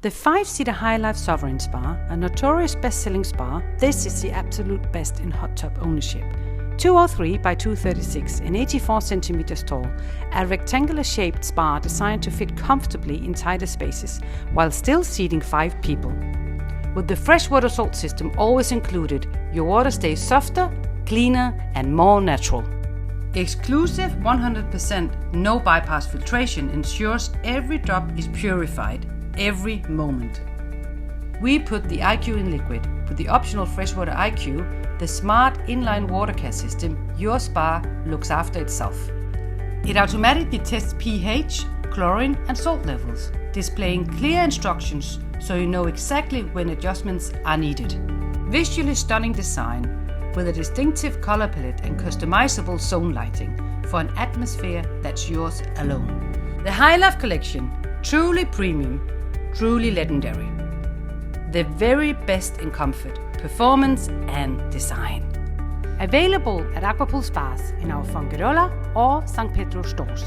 The 5-seater Highlife Sovereign spa, a notorious best-selling spa, this is the absolute best in hot tub ownership. 203 by 236 and 84 centimeters tall, a rectangular-shaped spa designed to fit comfortably in tighter spaces, while still seating 5 people. With the freshwater salt system always included, your water stays softer, cleaner and more natural. Exclusive 100% no bypass filtration ensures every drop is purified every moment. We put the IQ in liquid. With the optional freshwater IQ, the smart inline water care system, your spa looks after itself. It automatically tests pH, chlorine and salt levels, displaying clear instructions so you know exactly when adjustments are needed. Visually stunning design with a distinctive color palette and customizable zone lighting for an atmosphere that's yours alone. The Highlife Collection, truly premium, truly legendary. The very best in comfort, performance and design. Available at Aquapool Spas in our Fongarola or San Pedro stores.